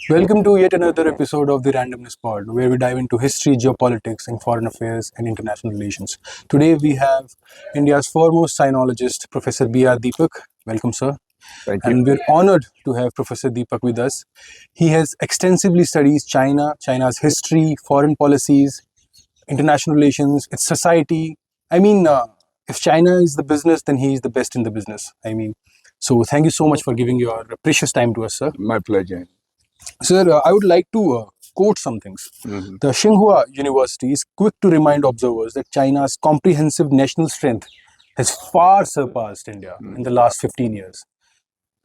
Welcome to yet another episode of the Randomness Pod, where we dive into history, geopolitics, and foreign affairs and international relations. Today we have India's foremost sinologist, Professor B.R. Deepak. Welcome, sir. Thank you. And we're honored to have Professor Deepak with us. He has extensively studied China, China's history, foreign policies, international relations, its society. If China is the business, then he is the best in the business. So thank you so much for giving your precious time to us, sir. My pleasure. Sir, I would like to quote some things. The Tsinghua University is quick to remind observers that China's comprehensive national strength has far surpassed India in the last 15 years.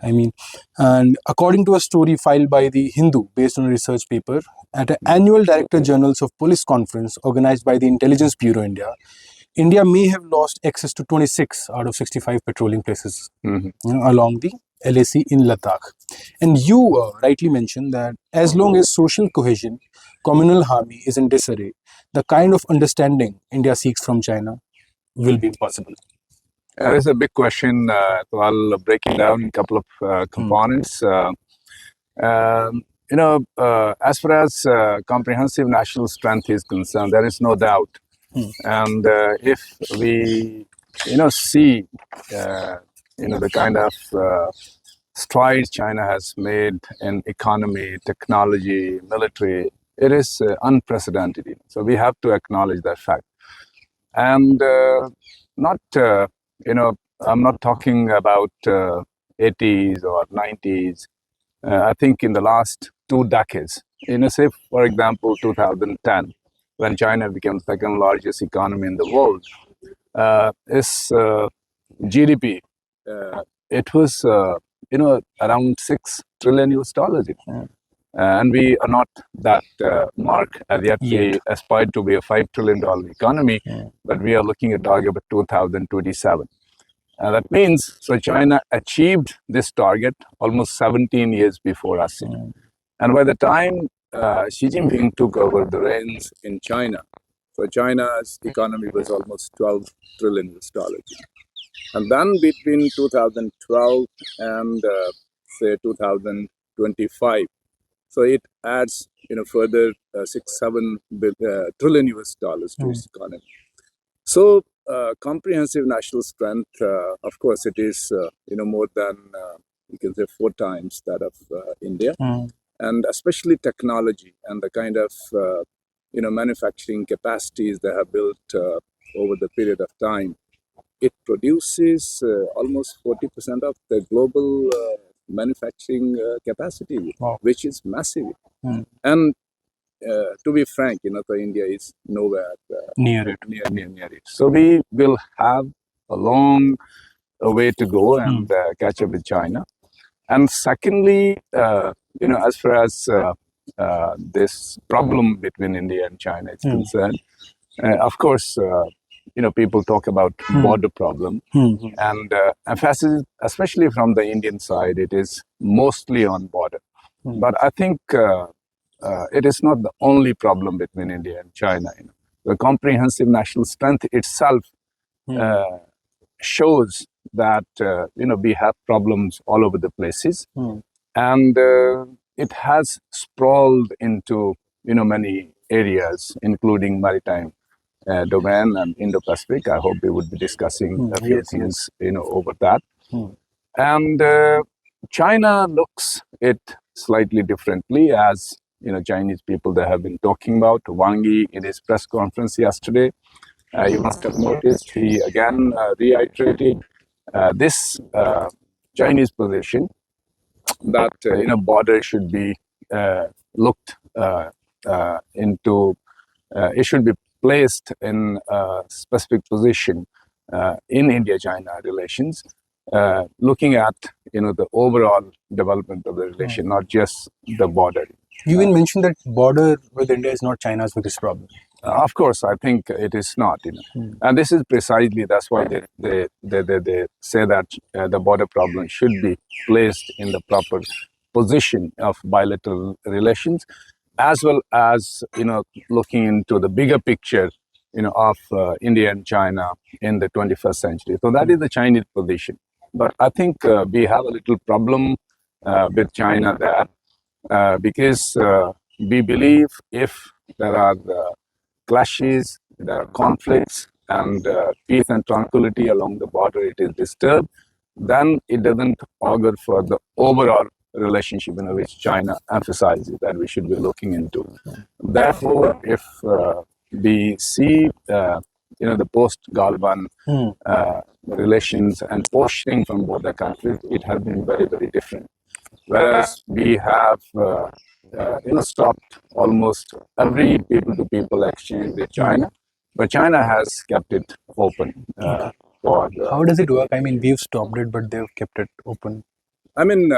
And according to a story filed by the Hindu based on a research paper at an annual Director Generals of Police conference organized by the Intelligence Bureau India may have lost access to 26 out of 65 patrolling places along the LAC in Ladakh. And you rightly mentioned that as long as social cohesion, communal harmony is in disarray, the kind of understanding India seeks from China will be impossible. It's a big question. So I'll break it down in a couple of components. As far as comprehensive national strength is concerned, there is no doubt. And if we, see, the kind of strides China has made in economy, technology, military, it is unprecedented. So we have to acknowledge that fact. And I'm not talking about 80s or 90s. I think in the last 2 decades, say, for example, 2010, when China became the second largest economy in the world, its GDP, it was, around $6 trillion. And we are not that mark as yet. We aspire to be a $5 trillion economy, but we are looking at target of 2027. That means, so China achieved this target almost 17 years before us. And by the time Xi Jinping took over the reins in China, so China's economy was almost $12 trillion. And then between 2012 and say 2025, so it adds further $6-7 trillion to its economy. So comprehensive national strength, of course, it is more than you can say 4 times that of India. And especially technology and the kind of manufacturing capacities they have built over the period of time, it produces almost 40% of the global manufacturing capacity, which is massive. And to be frank, so India is nowhere near it. So we will have a long way to go and catch up with China. And secondly, as far as this problem between India and China is concerned, of course, people talk about border problem, and emphasis, especially from the Indian side, it is mostly on border. But I think it is not the only problem between India and China. The comprehensive national strength itself shows that we have problems all over the places, and it has sprawled into many areas, including maritime domain and Indo-Pacific. I hope we would be discussing a few things over that. And China looks it slightly differently, as Chinese people they have been talking about. Wang Yi in his press conference yesterday, you must have noticed, he again reiterated this Chinese position that border should be looked into. It should be placed in a specific position in India-China relations, looking at the overall development of the relation, not just the border. You even mentioned that border with India is not China's biggest problem. Of course, I think it is not. And this is precisely, that's why they say that the border problem should be placed in the proper position of bilateral relations, as well as looking into the bigger picture of India and China in the 21st century. So that is the Chinese position. But I think we have a little problem with China there. because we believe if there are clashes, there are conflicts, and peace and tranquility along the border, it is disturbed, then it doesn't augur for the overall relationship in which China emphasizes that we should be looking into. Therefore, if we see, the post-Galvan relations and posturing from both the countries, it has been very, very different. Whereas we have, stopped almost every people-to-people exchange with China, but China has kept it open for. How does it work? I mean, we've stopped it, but they've kept it open. I mean,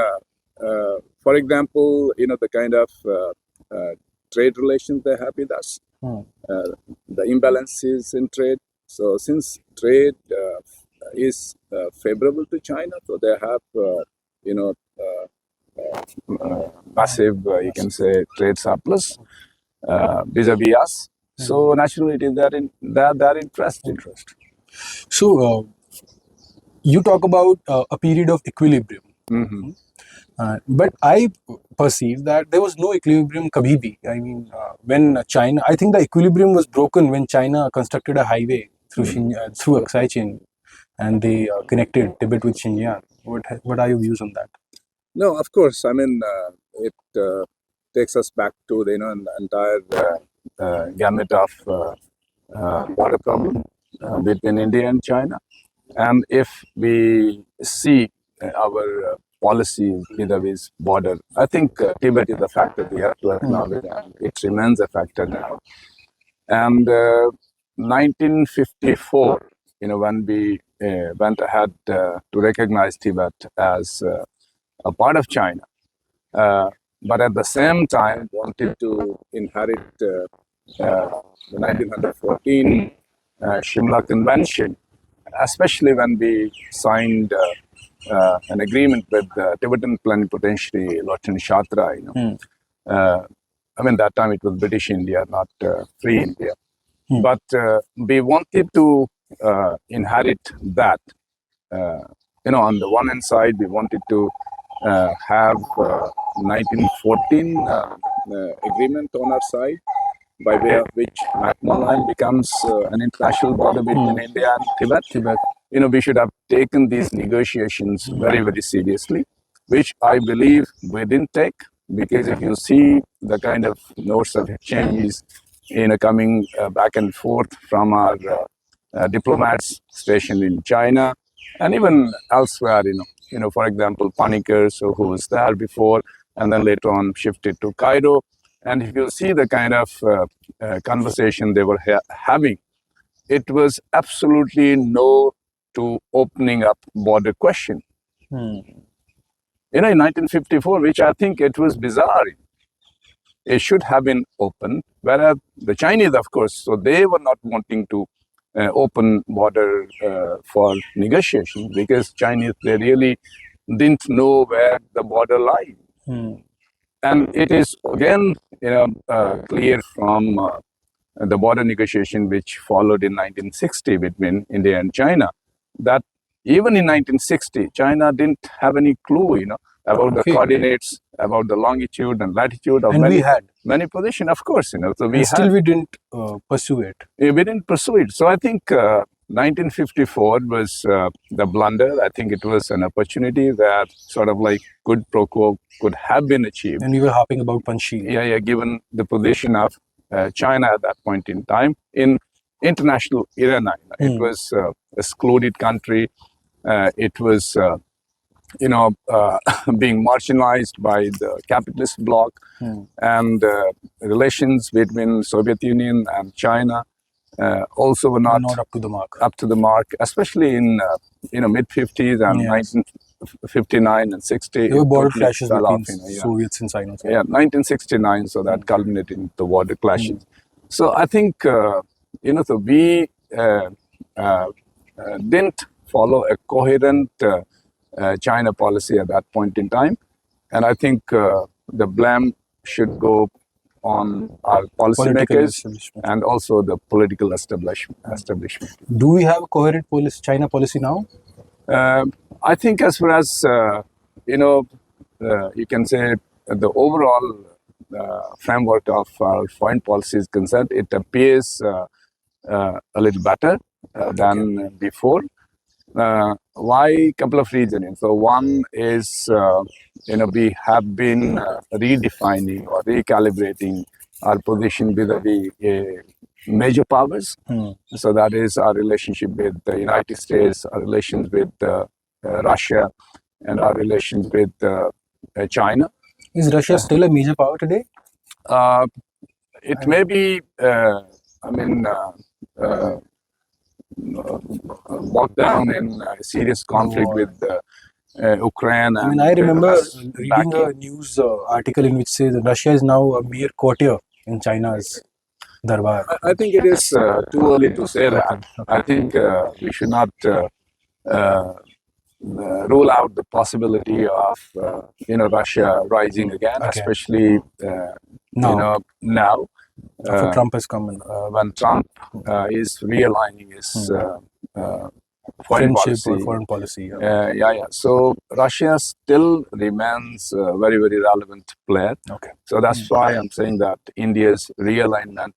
for example, the kind of trade relations they have with us, the imbalances in trade. So since trade is favorable to China, so they have, massive, you can say, trade surplus vis-a-vis us. So naturally, it is their interest. So you talk about a period of equilibrium. But I perceive that there was no equilibrium kabhi bhi. I mean, when China, I think the equilibrium was broken when China constructed a highway through through Aksai chain, and they connected Tibet with Xinjiang. What are your views on that? No, of course. I mean, it takes us back to the entire gamut of border problem between India and China. And if we see our policies vis-a-vis border, I think Tibet is a factor we have to acknowledge, and it remains a factor now. And 1954, when we went ahead to recognize Tibet as a part of China, but at the same time wanted to inherit the 1914 Shimla Convention, especially when we signed an agreement with the Tibetan plenipotentiary Lieutenant Shatra. I mean, that time it was British India, not free India. But we wanted to inherit that. On the one hand side, we wanted to have 1914 agreement on our side, by way of which Macmillan Line becomes an international border between India and Tibet. We should have taken these negotiations very, very seriously, which I believe we didn't take, because if you see the kind of notes of exchanges coming back and forth from our diplomats stationed in China and even elsewhere, for example, Panikkar, who was there before and then later on shifted to Cairo. And if you see the kind of conversation they were having, it was absolutely no to opening up border question. In 1954, which I think it was bizarre. It should have been open, whereas the Chinese, of course, so they were not wanting to open border for negotiation, because Chinese, they really didn't know where the border lies. And it is again, clear from the border negotiation which followed in 1960 between India and China, that even in 1960, China didn't have any clue, about the coordinates, about the longitude and latitude of many positions, of course, So we didn't pursue it. We didn't pursue it. So I think 1954 was the blunder. I think it was an opportunity that sort of like quid pro quo could have been achieved. And we were harping about Panchsheel. Yeah, given the position of China at that point in time in international arena. It was excluded country. It was being marginalized by the capitalist bloc, and relations between Soviet Union and China also were not up to the mark. Especially in mid 50s and 1959 and 60. There were border clashes between Soviets and Sinos. Yeah, 1969. So that culminated in the border clashes. So I think so we didn't follow a coherent China policy at that point in time, and I think the blame should go on our policymakers and also the political establishment. Do we have a coherent China policy now? I think as far as you can say the overall framework of our foreign policy is concerned, it appears a little better than before. Why? Couple of reasons. So one is, we have been redefining or recalibrating our position vis-a-vis major powers. So that is our relationship with the United States, our relations with Russia, and our relations with China. Is Russia still a major power today? It may be, walked down in serious conflict with Ukraine. I mean, I remember reading a news article in which says that Russia is now a mere courtier in China's darbar. I think it is too early to say that. I think we should not rule out the possibility of Russia rising again, especially now. Now Trump has come in. when Trump is realigning his foreign policy. So Russia still remains a very, very relevant player. Okay. So that's why I'm saying that India's realignment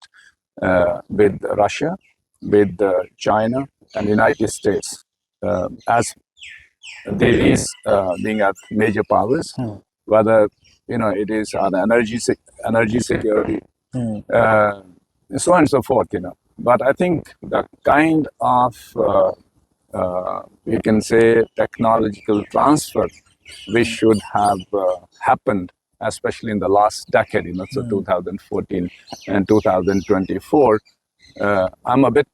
with Russia, with China and United States, as there is being at major powers, whether it is on energy security, so on and so forth. But I think the kind of you can say technological transfer which should have happened, especially in the last decade, so 2014 and 2024. I'm a bit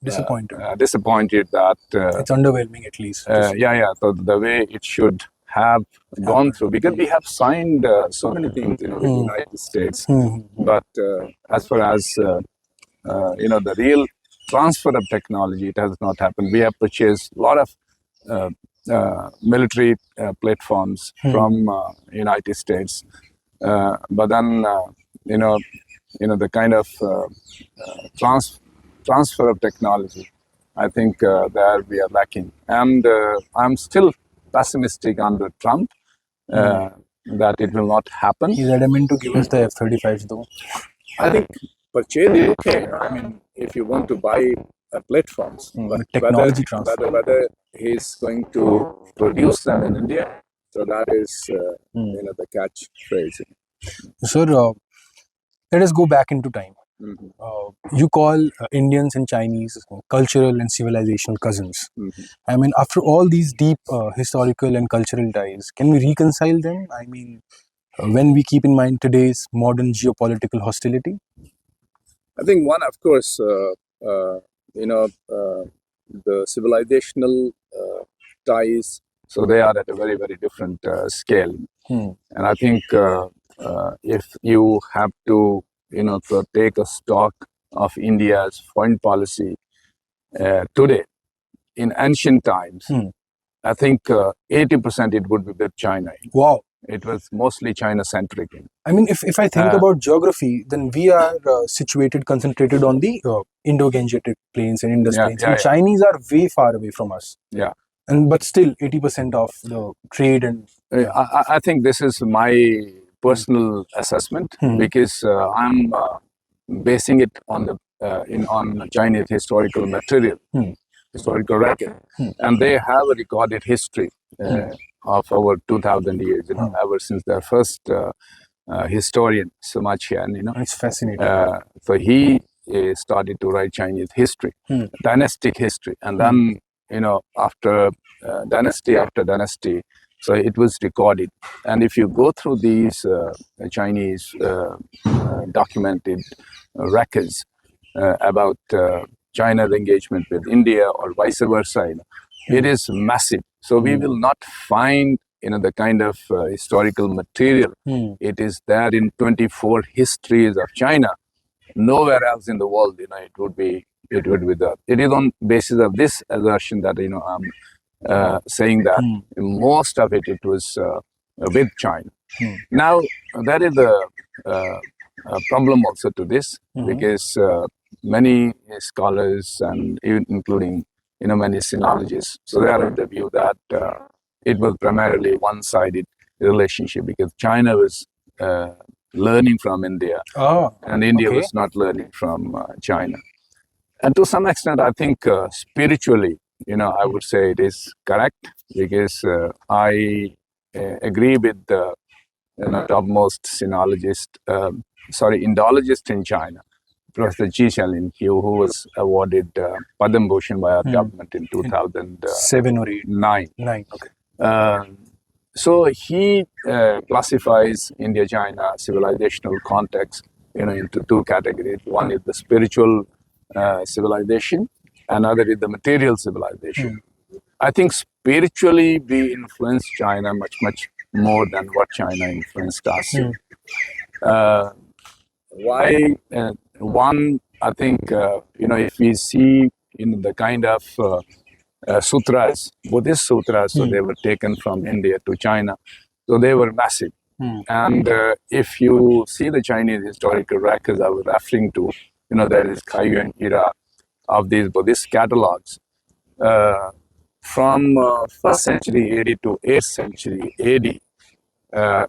disappointed that it's underwhelming, at least. So the way it should have gone through, because we have signed so many things with the United States, but as far as the real transfer of technology, it has not happened. We have purchased a lot of military platforms from United States, but then the kind of transfer of technology, I think there we are lacking. And I'm still pessimistic under Trump that it will not happen. He's adamant to give us the F-35s, though. I think purchase is okay. I mean, if you want to buy platforms, but technology transfer, whether he's going to produce them in India, so that is the catchphrase. Sir, let us go back into time. You call Indians and Chinese cultural and civilizational cousins. I mean, after all these deep historical and cultural ties, can we reconcile them? I mean, when we keep in mind today's modern geopolitical hostility? I think one, of course, the civilizational ties, so they are at a very, very different scale. And I think if you have to take a stock of India's foreign policy today, in ancient times, I think 80% it would be with China. Wow. It was mostly China-centric. I mean, if I think about geography, then we are concentrated on the Indo-Gangetic plains and Indus plains. And Chinese are way far away from us. Yeah. But still, 80% of the trade and... I think this is my personal assessment, because I'm basing it on on Chinese historical material, historical record, and they have a recorded history of over 2,000 years, ever since their first historian, Samachian, It's fascinating. So he started to write Chinese history, dynastic history, and then, after dynasty after dynasty, so it was recorded. And if you go through these Chinese documented records about China's engagement with India or vice versa, it is massive. So we will not find the kind of historical material. It is there in 24 histories of China. Nowhere else in the world, it would be there. It is on basis of this assertion that I'm saying that most of it was with China. Now there is a problem also to this, because many scholars and even including many sinologists, so they are of the view that it was primarily one-sided relationship because China was learning from India, and India was not learning from China. And to some extent, I think spiritually, I would say it is correct because I agree with the topmost sinologist, Indologist in China, Professor Ji Shalin, who was awarded Padma Bhushan by our government in 2007 or 8. 9. Okay. So he classifies India-China civilizational context, into two categories. One is the spiritual civilization, another is the material civilization. I think spiritually we influenced China much, much more than what China influenced us. Why? One, I think, if we see in the kind of sutras, Buddhist sutras, so they were taken from India to China, so they were massive. And if you see the Chinese historical records I was referring to, there is Kaiyuan era of these Buddhist catalogs. From 1st century AD to 8th century AD,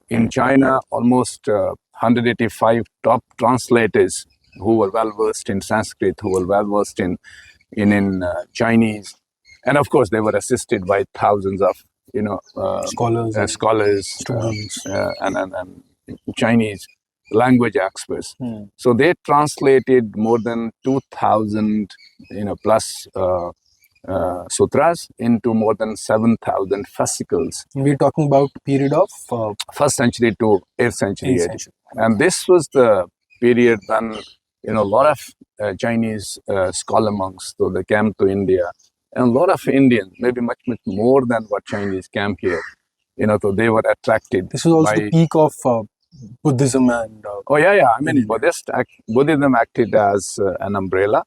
in China, almost 185 top translators who were well versed in Sanskrit, who were well versed in Chinese, and of course they were assisted by thousands of scholars, students, and Chinese language experts. So they translated more than 2,000 plus sutras into more than 7,000 fascicles. We're talking about period of 1st century to 8th century. And this was the period when a lot of Chinese scholar monks, so they came to India, and a lot of Indians, maybe much, much more than what Chinese came here, so they were attracted. This was also the peak of Buddhism and... I mean, Buddhism acted as an umbrella.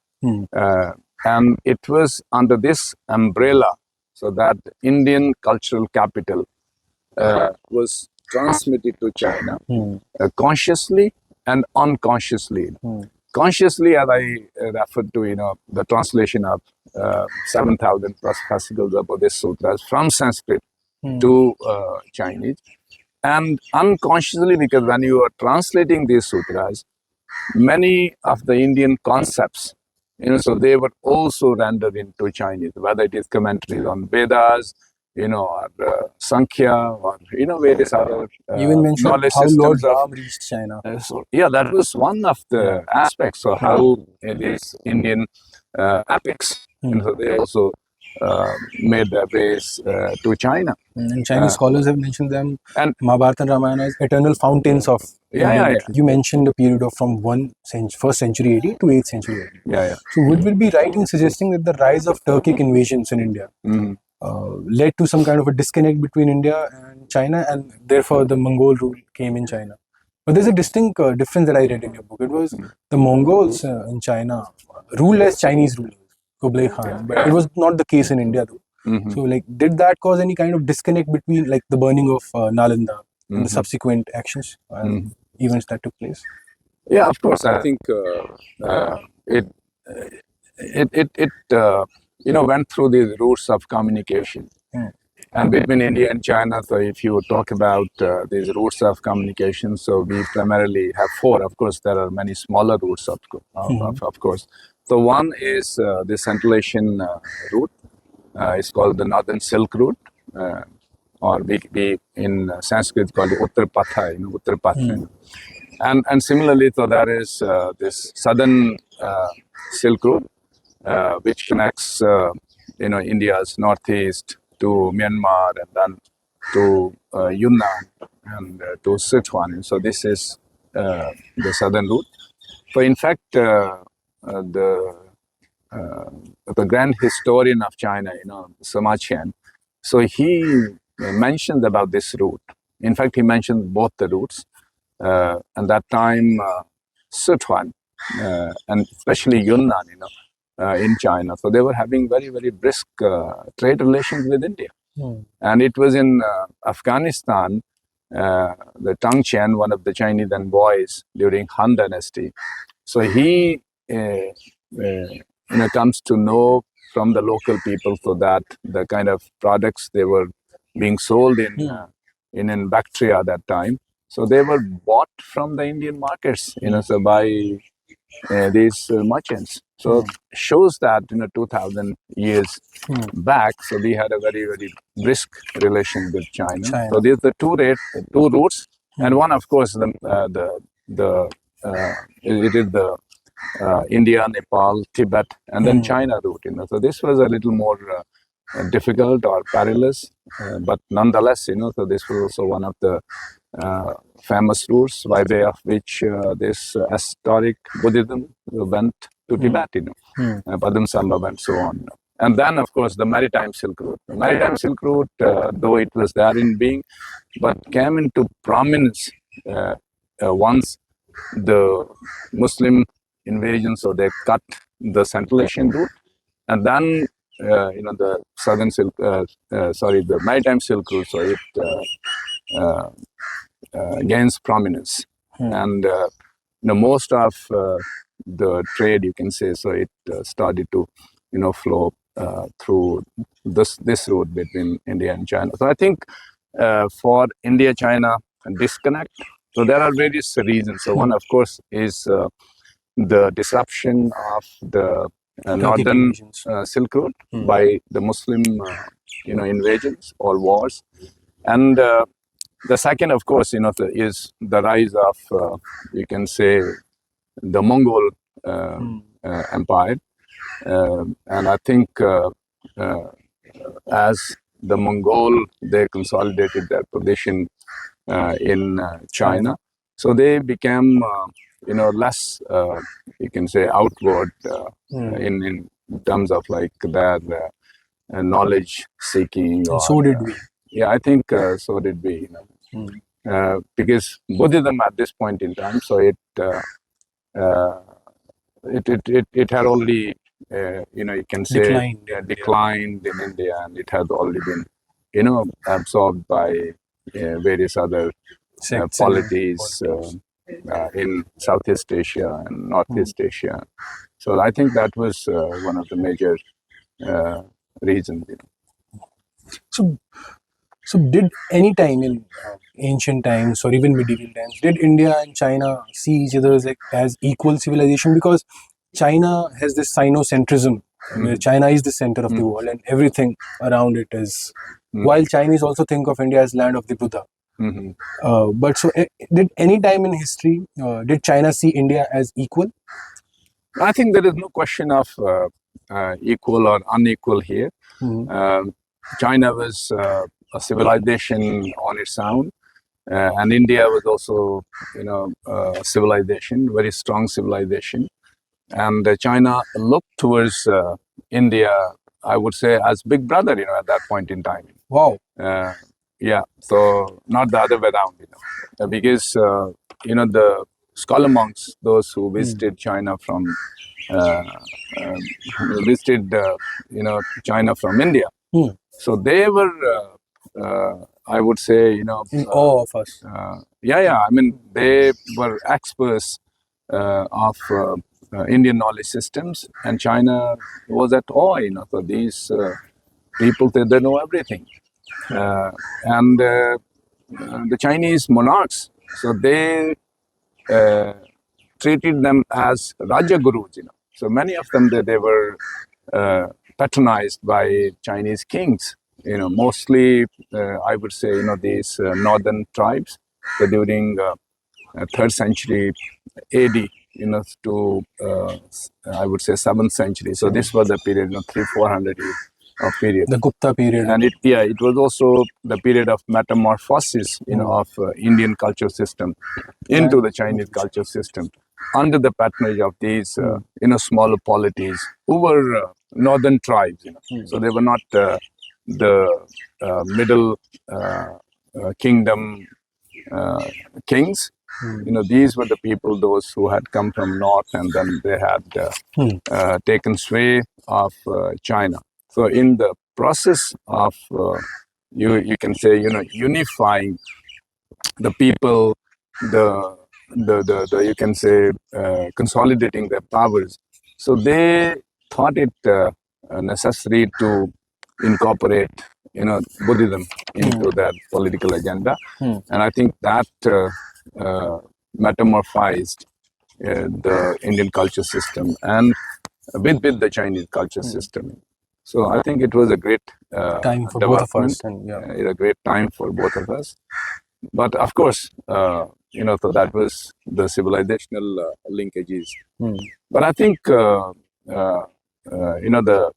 And it was under this umbrella, so that Indian cultural capital was transmitted to China consciously and unconsciously. Consciously, as I referred to, the translation of 7,000 plus fascicles of Buddhist sutras from Sanskrit to Chinese, and unconsciously, because when you are translating these sutras, many of the Indian concepts, so they were also rendered into Chinese, whether it is commentaries on Vedas, or Sankhya, or various other even mentioned knowledge how systems. Lord Ram reached China. That was one of the aspects of how these Indian epics, so they also made their ways to China. And Chinese scholars have mentioned them, and Mahabharata and Ramayana as eternal fountains of India. You mentioned a period of from 1st century AD to 8th century AD. So would we be right in suggesting that the rise of Turkic invasions in India led to some kind of a disconnect between India and China, and therefore the Mongol rule came in China? But there's a distinct difference that I read in your book. It was the Mongols in China ruled as Chinese rulers, Kublai Khan, but it was not the case in India though. So did that cause any kind of disconnect between the burning of Nalanda and the subsequent actions and events that took place? Yeah, of course. I think it went through these routes of communication. And between India and China, so if you talk about these routes of communication, so we primarily have 4. Of course, there are many smaller routes, of course. So one is the Central Asian route. It's called the Northern Silk Route, or we in Sanskrit called it Uttarpatha, Uttarpatha. And similarly, so there is this Southern Silk Route, which connects India's northeast to Myanmar and then to Yunnan and to Sichuan. And so this is the southern route. So in fact, the grand historian of China, Sima Qian, so he mentioned about this route. In fact, he mentioned both the routes. And that time, Sichuan and especially Yunnan, in China. So they were having very, very brisk trade relations with India. And it was in Afghanistan, the Tang Qian, one of the Chinese envoys during Han Dynasty. So he comes to know from the local people so that the kind of products they were being sold in in Bactria at that time. So they were bought from the Indian markets, so by these merchants. So shows that 2000 years back, so we had a very very brisk relation with China. So there's the two routes, and one of course it is the India, Nepal, Tibet, and then China route. So this was a little more difficult or perilous, but nonetheless, so this was also one of the famous routes by way of which this historic Buddhism went to Tibet, Padmasambhava and so on. And then, of course, the Maritime Silk Route. The Maritime Silk Route, though it was there in being, but came into prominence once the Muslim invasion, so they cut the Central Asian route, and then the the Maritime Silk Route, so it gains prominence, and most of the trade, you can say, so it started to flow through this route between India and China. So I think for India-China disconnect, so there are various reasons. So one, of course, is the disruption of the northern Silk Road by the Muslim invasions or wars, and the second, of course, is the rise of you can say the Mongol empire, and I think as the Mongol, they consolidated their position in China, so they became less you can say outward in terms of like their knowledge seeking. And so did we. Yeah, I think so did we. Because Buddhism at this point in time, so it had already you can say declined in India, and it has already been absorbed by various other polities in Southeast Asia and Northeast Asia. So I think that was one of the major reasons. So did any time in ancient times or even medieval times, did India and China see each other as equal civilization? Because China has this Sinocentrism, where China is the center of the world and everything around it is, while Chinese also think of India as land of the Buddha. But so did any time in history, did China see India as equal? I think there is no question of equal or unequal here. China was a civilization on its own, and India was also, a civilization, very strong civilization. And China looked towards India, I would say, as big brother, at that point in time. Wow. Yeah, so not the other way around, because the scholar monks, those who visited China from China from India, so they were, I would say, in awe of us. I mean, they were experts of Indian knowledge systems, and China was at awe, so these people, they know everything. And the Chinese monarchs, so they treated them as Raja Gurus, So many of them, they were patronized by Chinese kings, mostly, I would say, these northern tribes. So during 3rd century AD, to I would say 7th century. So this was the period, 300-400 years of period. The Gupta period. And it was also the period of metamorphosis, of Indian culture system into the Chinese culture system under the patronage of these, smaller polities who were northern tribes, So they were not the middle kingdom kings. These were the people, those who had come from north, and then they had taken sway of China. So in the process of you can say unifying the people, the you can say consolidating their powers. So they thought it necessary to incorporate, Buddhism into their political agenda. And I think that metamorphized the Indian culture system and with the Chinese culture system. So I think it was a great Time for both of us, development, and a great time for both of us. But of course, so that was the civilizational linkages. But I think, the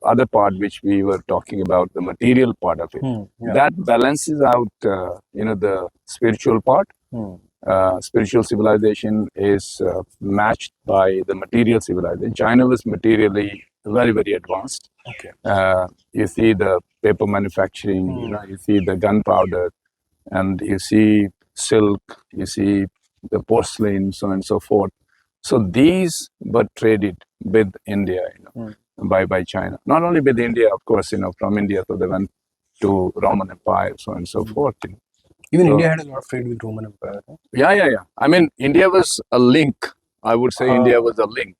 other part which we were talking about, the material part of it, that balances out, the spiritual part. Spiritual civilization is matched by the material civilization. China was materially very, very advanced. Okay. You see the paper manufacturing, you see the gunpowder, and you see silk, you see the porcelain, so on and so forth. So these were traded with India, by China. Not only with India, of course, from India, so they went to Roman Empire, so on and so forth. Even India had a lot of trade with Roman Empire. Huh? Yeah. I mean, India was a link. I would say India was a link.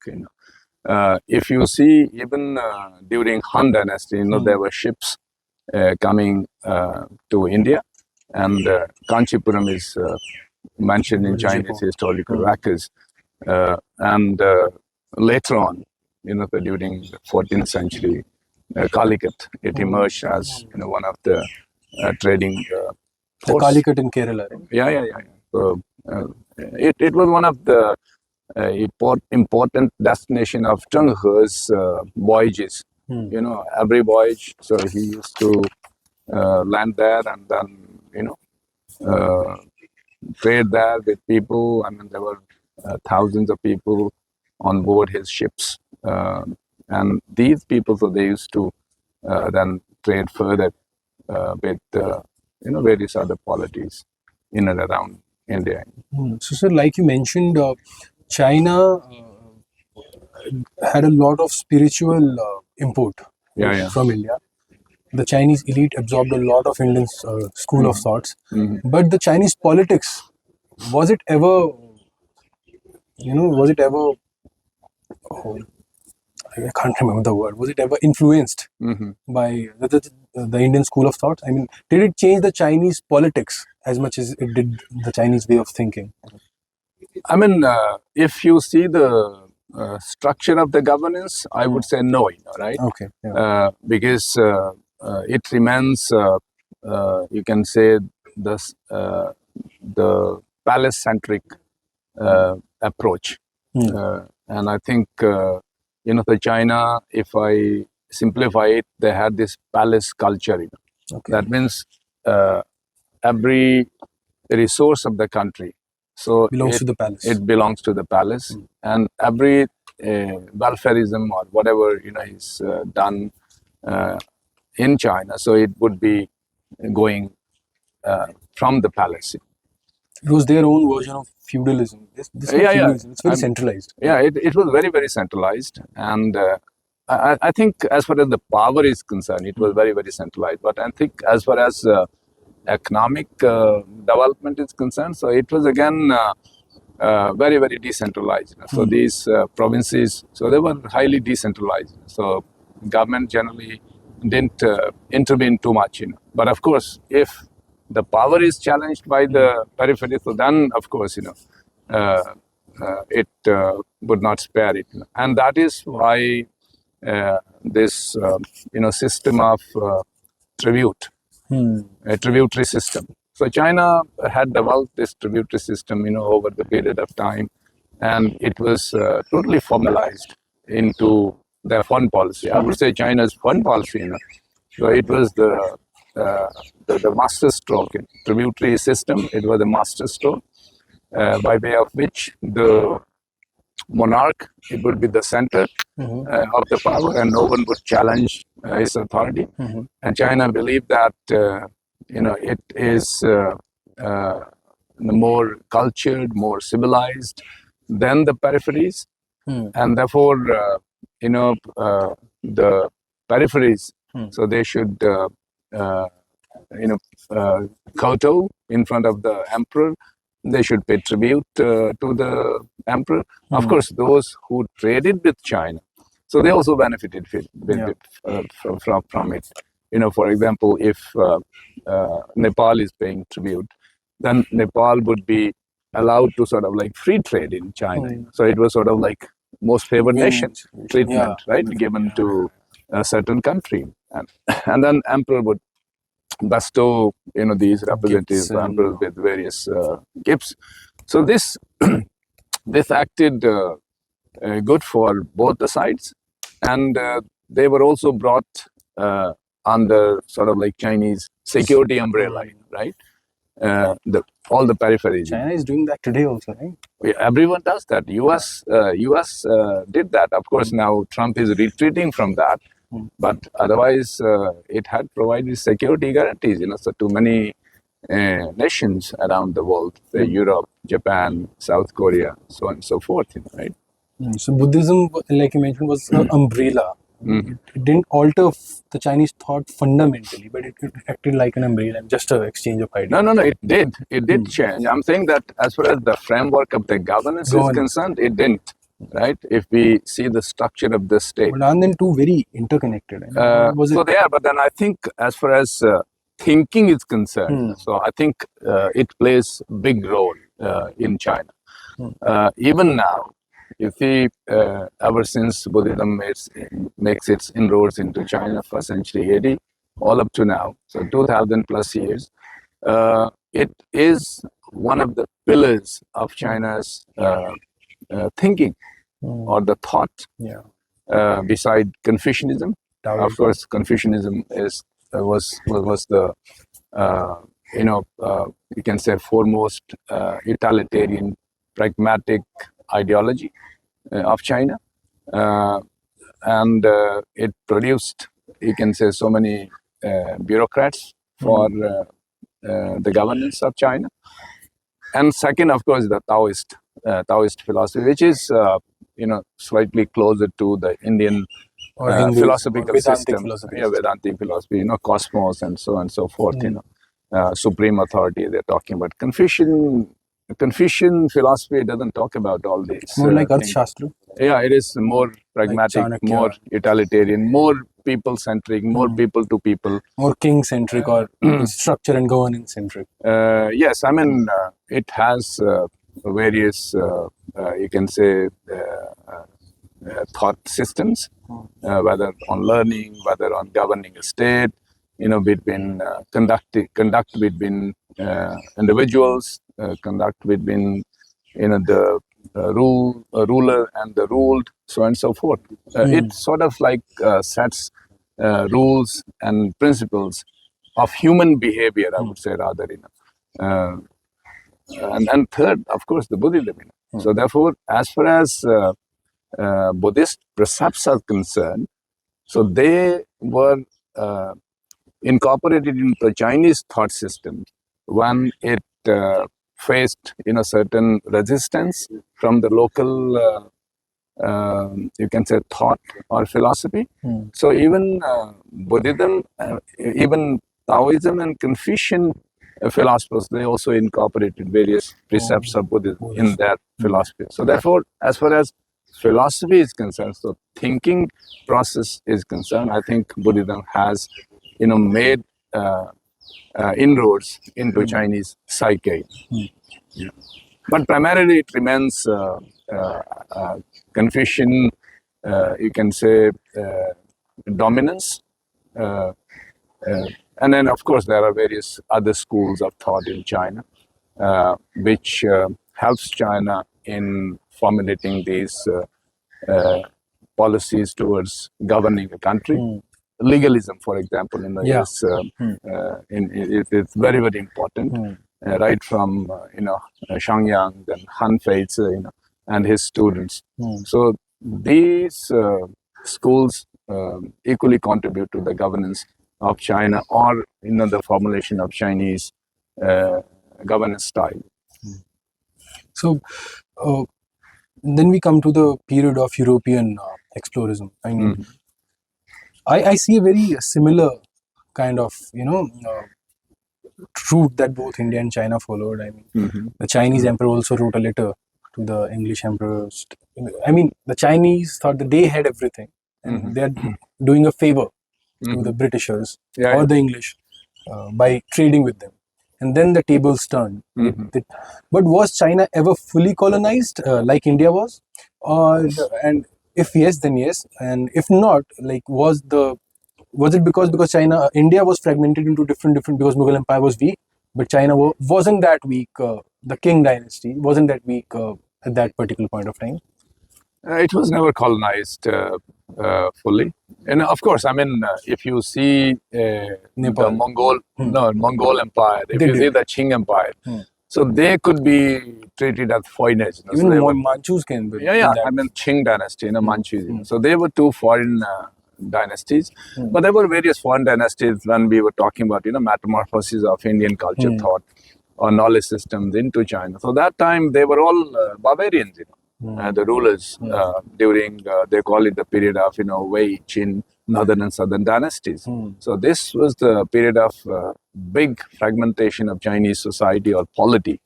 If you see, even during Han Dynasty, there were ships coming to India, and Kanchipuram is mentioned in Chinese historical records. And later on, during the 14th century, Calicut, it emerged as one of the trading. The Calicut in Kerala. Right? Yeah. So, it was one of the important destination of Zheng He's voyages. Every voyage, so he used to land there and then, trade there with people. I mean, there were thousands of people on board his ships. And these people, so they used to then trade further with, various other polities in and around India. So, sir, like you mentioned, China had a lot of spiritual import from India. The Chinese elite absorbed a lot of Indian school of thoughts. But the Chinese politics, was it ever, I can't remember the word, was it ever influenced by the Indian school of thought? I mean, did it change the Chinese politics as much as it did the Chinese way of thinking? I mean, if you see the structure of the governance, I would say no, right? Okay. Because it remains, you can say, the palace-centric approach. And I think, the China, if I simplify it, they had this palace culture. Okay. That means every resource of the country, so belongs to the palace. It belongs to the palace, and every welfareism or whatever is done in China, so it would be going from the palace. It was their own version of feudalism. This feudalism. It's very centralized. Yeah, it was very, very centralized, and I think as far as the power is concerned, it was very, very centralized. But I think as far as economic development is concerned, so it was again very, very decentralized. So these provinces, so they were highly decentralized. So government generally didn't intervene too much. But of course, if the power is challenged by the periphery, so then of course it would not spare it. And that is why this system of tribute, a tributary system. So China had developed this tributary system, over the period of time, and it was totally formalized into their foreign policy. I would say China's foreign policy. So it was the master stroke. Tributary system. It was a master stroke by way of which the monarch, it would be the center of the power, and no one would challenge his authority. And China believed that it is more cultured, more civilized than the peripheries, and therefore the peripheries, so they should kowtow in front of the emperor. They should pay tribute to the emperor. Of course, those who traded with China, so they also benefited from it. for example, if Nepal is paying tribute, then Nepal would be allowed to sort of like free trade in China. So it was sort of like most favored nation treatment, right, given to a certain country. And then emperor would bestow, these representative emperors with various gifts. So this this acted good for both the sides, and they were also brought under sort of like Chinese security umbrella, right? All the peripheries. China is doing that today also, right? Everyone does that. US did that. Of course, now Trump is retreating from that, but otherwise it had provided security guarantees, so to many nations around the world, Europe, Japan, South Korea, so on and so forth, right? So Buddhism, like you mentioned, was an umbrella. It didn't alter the Chinese thought fundamentally, but it acted like an umbrella, just an exchange of ideas. No, it did. It did change. I'm saying that as far as the framework of the governance is concerned, it didn't, right? If we see the structure of the state. But aren't them two very interconnected? So they are, but then I think as far as thinking is concerned, so I think it plays a big role in China. Even now, you see, ever since Buddhism makes its inroads into China, first century AD, all up to now, so 2000 plus years, it is one of the pillars of China's thinking or the thought. Beside Confucianism, of course, Confucianism was the you can say foremost utilitarian, pragmatic ideology of China, and it produced, you can say, so many bureaucrats for the governance of China. And second, of course, the Taoist philosophy, which is slightly closer to the Indian philosophical system, Vedantic philosophy, cosmos and so on and so forth. Supreme authority. They're talking about Confucian philosophy doesn't talk about all these. More like Arthashastra. Yeah, it is more pragmatic, like more utilitarian, more people-centric, more people to people. More king-centric or structure and governance-centric. Yes, I mean, it has various, you can say, thought systems, whether on learning, whether on governing a state, between conduct between individuals, conduct between the ruler and the ruled, so on and so forth. It sort of like sets rules and principles of human behavior, I would say, rather. And third, of course, the Buddhism. So therefore, as far as Buddhist precepts are concerned, so they were incorporated into the Chinese thought system when it faced certain resistance from the local you can say thought or philosophy. So even Buddhism, even Taoism and Confucian philosophers, they also incorporated various precepts of Buddhism in their philosophy. So therefore, as far as philosophy is concerned, so thinking process is concerned, I think Buddhism has made inroads into Chinese psyche. But primarily it remains Confucian, you can say, dominance. And then, of course, there are various other schools of thought in China, which helps China in formulating these policies towards governing a country. Legalism, for example, is it's very, very important. Right from Shangyang, then Han Feizi, and his students. So these schools equally contribute to the governance of China, or the formulation of Chinese governance style. So then we come to the period of European explorism. I mean, I see a very similar kind of route that both India and China followed. I mean, the Chinese emperor also wrote a letter to the English emperors. I mean, the Chinese thought that they had everything and they're doing a favor to the Britishers Yeah, or yeah. the English by trading with them. And then the tables turned. But was China ever fully colonized like India was? And if yes, then yes. And if not, like was it because China India was fragmented into different because Mughal Empire was weak, but China wasn't that weak. The King dynasty wasn't that weak at that particular point of time. It was never colonized fully. And of course, I mean, if you see the Nepal. Mongol Empire, if They you did. see the Qing Empire, so they could be treated as foreigners. You know, Even so they were, Manchus can be. yeah, I mean, Qing dynasty, Manchus. So they were two foreign dynasties, but there were various foreign dynasties when we were talking about, metamorphosis of Indian culture, thought, or knowledge systems into China. So that time they were all barbarians, the rulers during, they call it the period of, Wei, Qin, northern and southern dynasties. So this was the period of big fragmentation of Chinese society or polity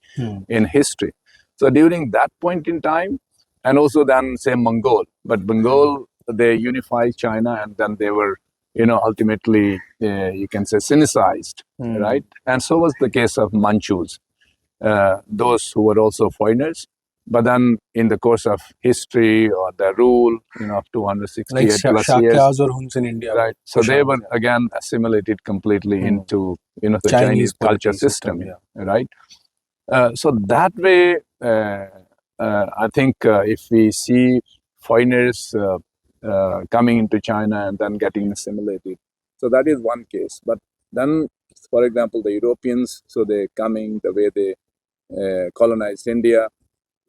in history. So during that point in time, and also then say Mongol, but Mongol, they unified China and then they were, ultimately, you can say, Sinicized, right? And so was the case of Manchus, those who were also foreigners. But then in the course of history or the rule, of 268 like plus years, Shakyas or Huns in India. right? So they were again assimilated completely into, the Chinese culture system, right? So that way, I think if we see foreigners coming into China and then getting assimilated, so that is one case. But then, for example, the Europeans, so they coming the way they colonized India.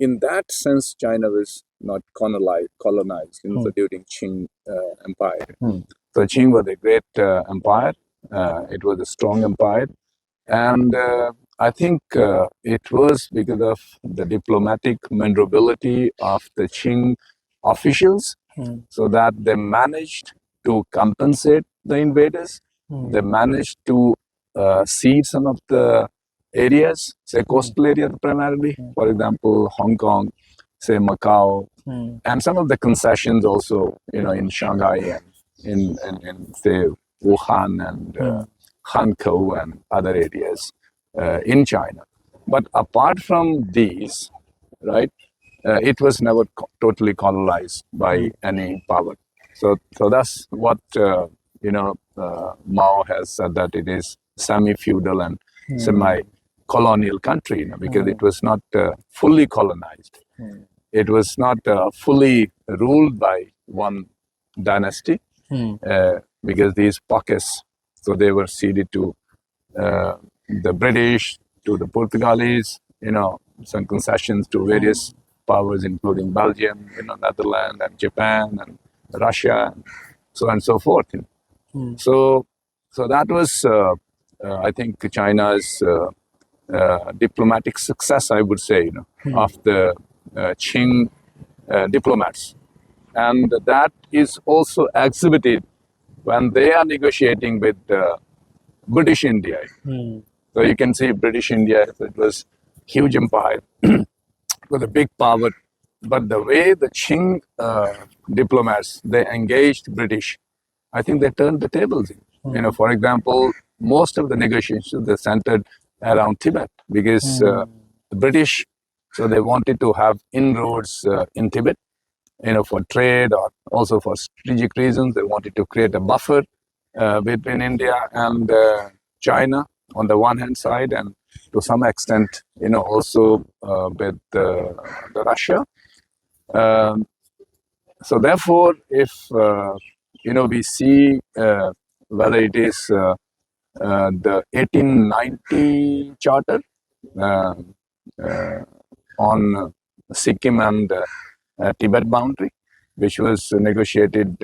In that sense, China was not colonized so during Qing Empire. So Qing was a great empire. It was a strong empire. And I think it was because of the diplomatic maneuverability of the Qing officials, so that they managed to compensate the invaders. They managed to cede some of the areas, say coastal areas primarily, for example, Hong Kong, say Macau, and some of the concessions also, in Shanghai and in say Wuhan and Hankou and other areas in China. But apart from these, right, it was never totally colonized by any power. So that's what Mao has said, that it is semi-feudal and semi-colonial country, because it was not fully colonized. It was not fully ruled by one dynasty, because these pockets, so they were ceded to the British, to the Portuguese, some concessions to various powers, including Belgium, Netherlands, and Japan, and Russia, and so on and so forth. So that was, I think, China's diplomatic success, I would say, of the Qing diplomats. And that is also exhibited when they are negotiating with British India. So you can see British India, it was huge empire with a big power. But the way the Qing diplomats, they engaged British, I think they turned the tables. For example, most of the negotiations, they centered around Tibet, because the British, so they wanted to have inroads in Tibet, for trade or also for strategic reasons. They wanted to create a buffer between India and China on the one hand side, and to some extent, also with the Russia. So therefore, if we see whether it is the 1890 charter on Sikkim and Tibet boundary, which was negotiated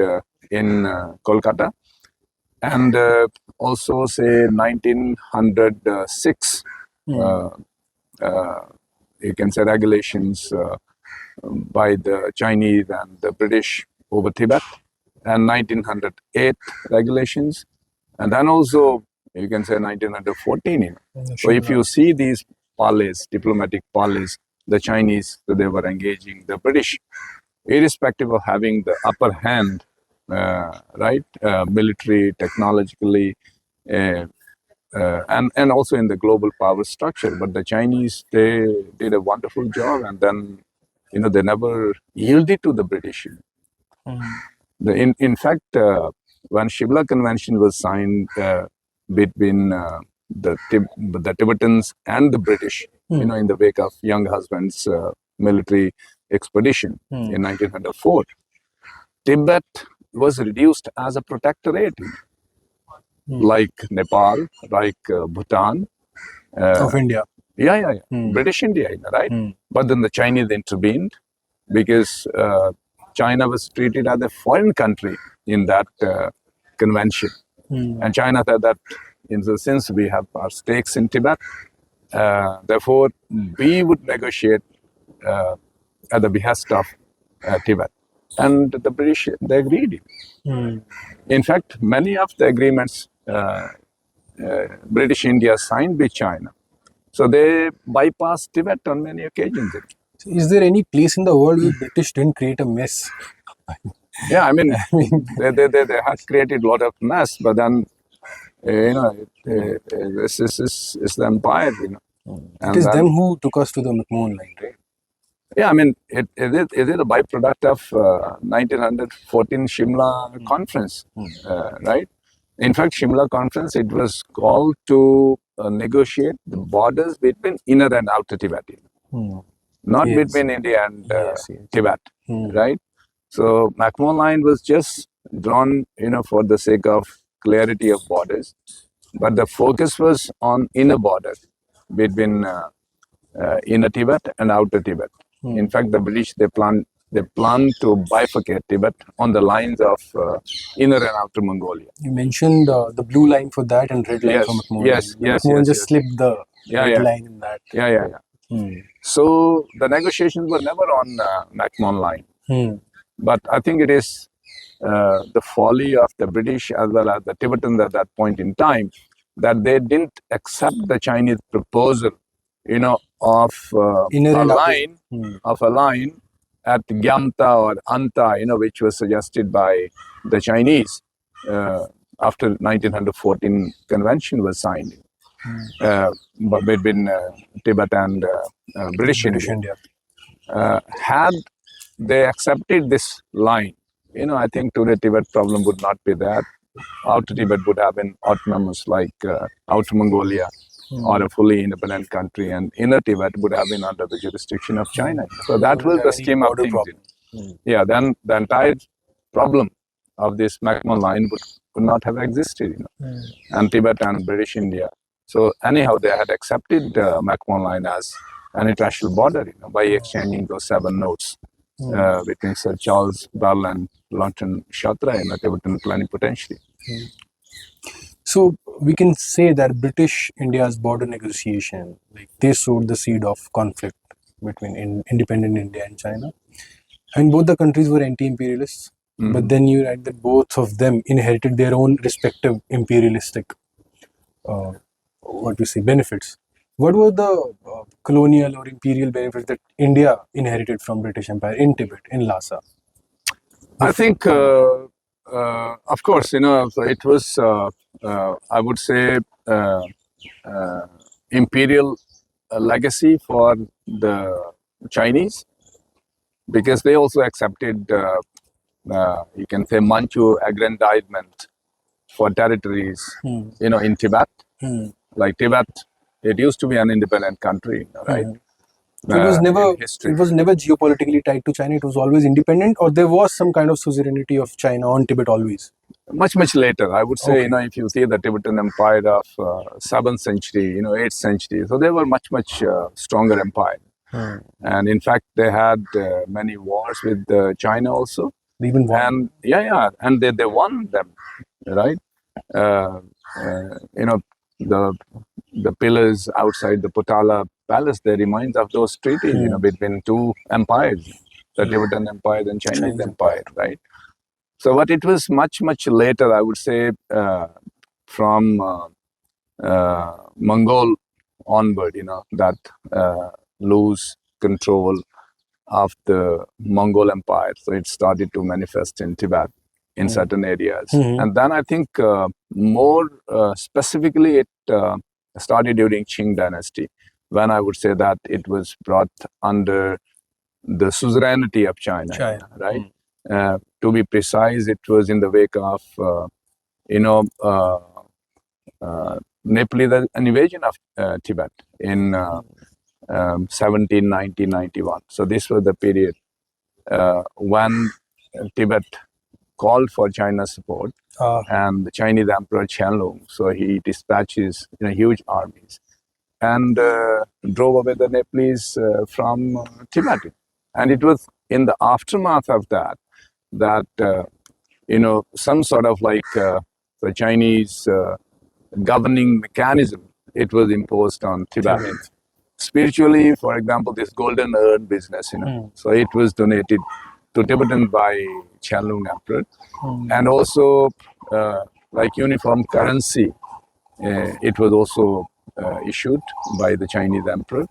in Kolkata, and also say 1906, you can say regulations by the Chinese and the British over Tibet, and 1908 regulations, and then also you can say 1914. So if you see these parleys, diplomatic parleys, the Chinese, they were engaging the British, irrespective of having the upper hand right? Military, technologically, and also in the global power structure. But the Chinese, they did a wonderful job, and then they never yielded to the British. In fact, when Shimla Convention was signed between the Tibetans and the British, in the wake of Young Husband's military expedition in 1904, Tibet was reduced as a protectorate, like Nepal, like Bhutan. Of India. Yeah. British India, right? But then the Chinese intervened because China was treated as a foreign country in that convention. And China said that since we have our stakes in Tibet, therefore we would negotiate at the behest of Tibet. And the British, they agreed. In fact, many of the agreements British India signed with China, so they bypassed Tibet on many occasions. Is there any place in the world where British didn't create a mess? Yeah, I mean, they had created a lot of mess, but then, this is the empire, It is them who took us to the McMahon line, right? Yeah, I mean, it is a byproduct of 1914 Shimla conference, right? In fact, Shimla conference, it was called to negotiate the borders between inner and outer Tibet, not between India and Tibet, right? So McMahon line was just drawn, for the sake of clarity of borders, but the focus was on inner border between inner Tibet and outer Tibet. In fact, the British, they planned to bifurcate Tibet on the lines of inner and outer Mongolia. You mentioned the blue line for that and red line for McMahon. Yes. McMahon just slipped the red line in that. Yeah. So the negotiations were never on McMahon line. But I think it is the folly of the British as well as the Tibetans at that point in time that they didn't accept the Chinese proposal, of a line at Gyamta or Anta, which was suggested by the Chinese after 1914 convention was signed between Tibet and British India. Had they accepted this line, I think today Tibet problem would not be there. Outer Tibet would have been autonomous like Outer Mongolia or a fully independent country, and inner Tibet would have been under the jurisdiction of China. So that was the scheme of things. Yeah, then the entire problem of this McMahon line would not have existed, and Tibet and British India. So anyhow, they had accepted McMahon line as an international border, by exchanging those 7 notes between Sir Charles Bell and Lawton Shatra in the Tibetan plenipotentiary. So we can say that British India's border negotiation, they sowed the seed of conflict between independent India and China. And both the countries were anti-imperialists, but then you write that both of them inherited their own respective imperialistic, benefits. What were the colonial or imperial benefits that India inherited from British Empire in Tibet, in Lhasa? I think, of course, so it was, I would say, imperial legacy for the Chinese, because they also accepted, you can say, Manchu aggrandizement for territories, in Tibet. Like Tibet, it used to be an independent country, right? So it was never geopolitically tied to China. It was always independent, or there was some kind of suzerainty of China on Tibet always. Much later, I would say. If you see the Tibetan Empire of 7th century, 8th century, so they were much stronger empire. And in fact, they had many wars with China also. They even won. And and they won them, right? The pillars outside the Potala Palace, they remind of those treaties, between 2 empires, the Tibetan Empire and Chinese Empire, right? So, but it was much later, I would say, from Mongol onward, that lose control of the Mongol Empire. So it started to manifest in Tibet. in certain areas. And then I think more specifically it started during Qing dynasty, when I would say that it was brought under the suzerainty of China. Right? To be precise, it was in the wake of Nepalese invasion of Tibet in 1790-91. So this was the period when Tibet called for China's support, and the Chinese Emperor Qianlong, so he dispatches huge armies and drove away the Nepalese from Tibet. And it was in the aftermath of that some sort of like the Chinese governing mechanism, it was imposed on Tibet. Spiritually, for example, this golden urn business, so it was donated to Tibetan by Qianlong Emperor, and also like uniform currency, it was also issued by the Chinese Emperor,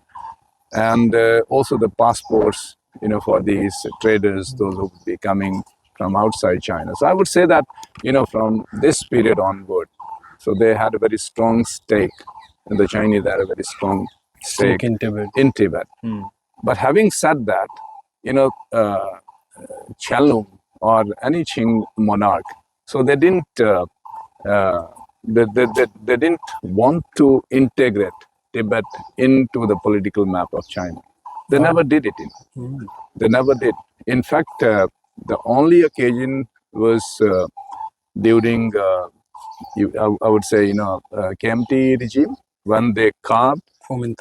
and also the passports, for these traders, those who would be coming from outside China. So I would say that, from this period onward, so they had a very strong stake, and the Chinese had a very strong stake in Tibet. But having said that, Qianlong or any Qing monarch, so they didn't they didn't want to integrate Tibet into the political map of China. They never did it. They never did. In fact, the only occasion was during, I would say, KMT regime, when they carved, when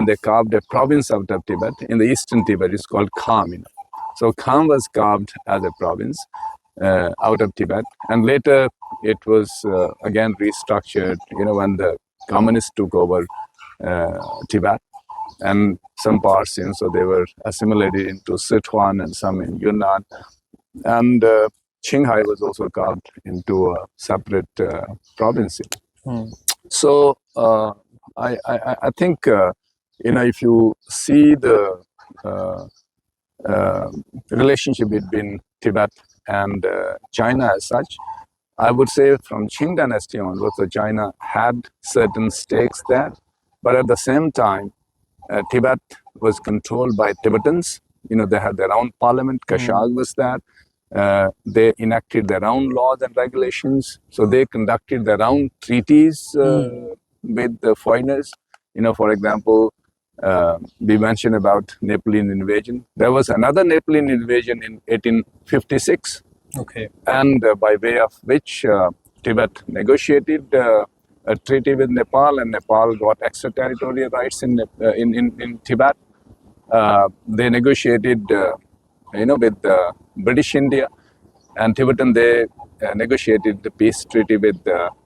they carved a province out of Tibet in the eastern Tibet. It's called Kham. So Kham was carved as a province out of Tibet, and later it was again restructured. When the communists took over Tibet, and some parts, so they were assimilated into Sichuan and some in Yunnan, and Qinghai was also carved into a separate province. So I think if you see the relationship between Tibet and China as such, I would say from Qing dynasty onwards, so China had certain stakes there, but at the same time, Tibet was controlled by Tibetans. They had their own parliament. Kashag was there. They enacted their own laws and regulations. So they conducted their own treaties with the foreigners. For example, we mentioned about Nepalian invasion. There was another Nepalian invasion in 1856. Okay. And by way of which Tibet negotiated a treaty with Nepal, and Nepal got extraterritorial rights in Tibet. They negotiated, with British India, and Tibetan, they negotiated the peace treaty with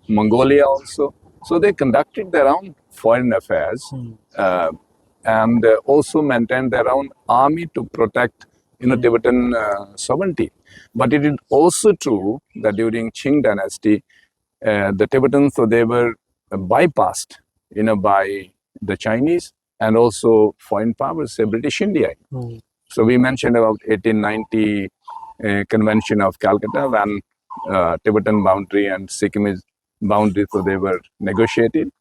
Mongolia also. So they conducted their own foreign affairs and also maintained their own army to protect Tibetan sovereignty. But it is also true that during Qing dynasty, the Tibetans, so they were bypassed, by the Chinese and also foreign powers, say British India. So we mentioned about 1890 Convention of Calcutta, when Tibetan boundary and Sikkimese boundary, so they were negotiated.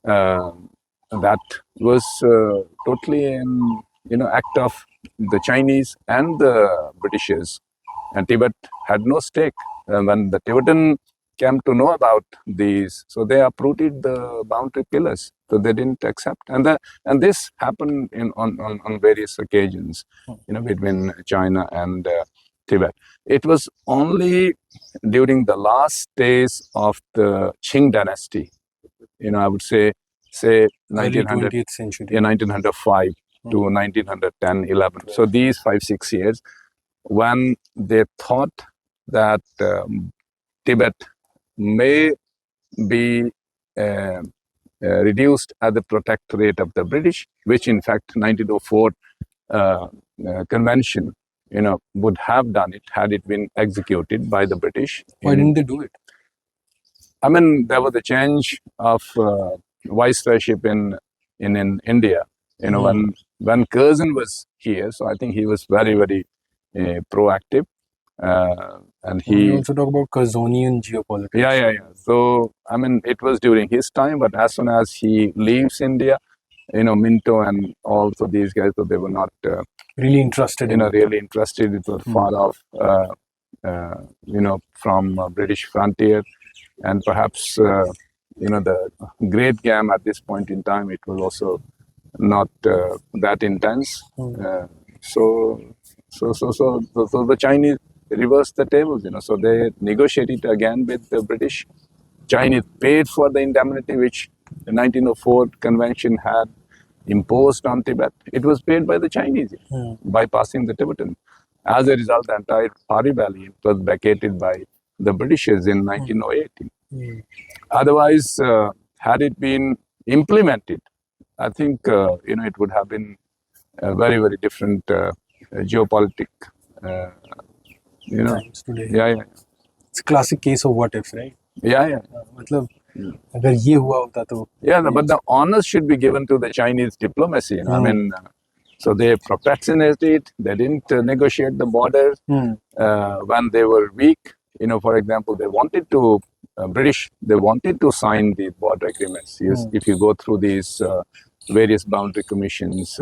That was totally an act of the Chinese and the Britishers, and Tibet had no stake. When the Tibetan came to know about these, so they uprooted the boundary pillars. So they didn't accept, and this happened on various occasions, between China and Tibet. It was only during the last days of the Qing dynasty, I would say 1900, 20th century. 1905 to 1910, 11. So these 5-6 years, when they thought that Tibet may be reduced as the protectorate of the British, which in fact 1904 convention, would have done it had it been executed by the British. Why didn't they do it? I mean, there was a change of viceroyship in India. When Curzon was here, so I think he was very, very proactive. And We he, also talk about Colonial geopolitics. yeah. So, I mean, it was during his time, but as soon as he leaves India, Minto and also these guys, so they were not, Really interested in it. really interested. It was far off, from British frontier, and perhaps, the Great Game at this point in time, it was also not that intense. So the Chinese reversed the tables, so they negotiated again with the British. Chinese paid for the indemnity which the 1904 convention had imposed on Tibet. It was paid by the Chinese, bypassing the Tibetan. As a result, the entire Pari Valley was vacated by the Britishers in 1908. Otherwise, had it been implemented, I think it would have been a very, very different geopolitic. Times today. Yeah. It's a classic case of what if, right? Yeah. मतलब अगर ये हुआ होता तो Yeah, but the honors should be given to the Chinese diplomacy. I mean, so they procrastinated. They didn't negotiate the borders when they were weak. For example, they wanted to British. They wanted to sign these border agreements. If you go through these various boundary commissions,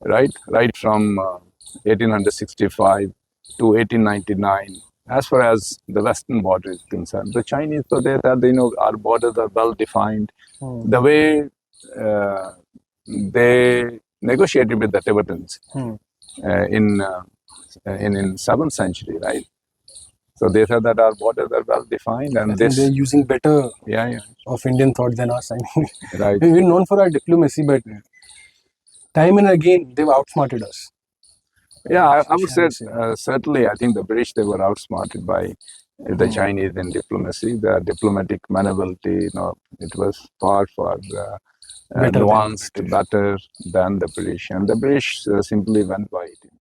right from 1865 to 1899. As far as the western border is concerned, the Chinese, so they thought, our borders are well defined. The way they negotiated with the Tibetans in 7th century, right? So they said that our borders are well defined, and they're using better of Indian thought than us. I mean, right. We're known for our diplomacy, but time and again they've outsmarted us. Yeah, I would say certainly. I think the British, they were outsmarted by the Chinese in diplomacy. The diplomatic maneuverability, it was far nuanced, better than the British, and the British simply went by it.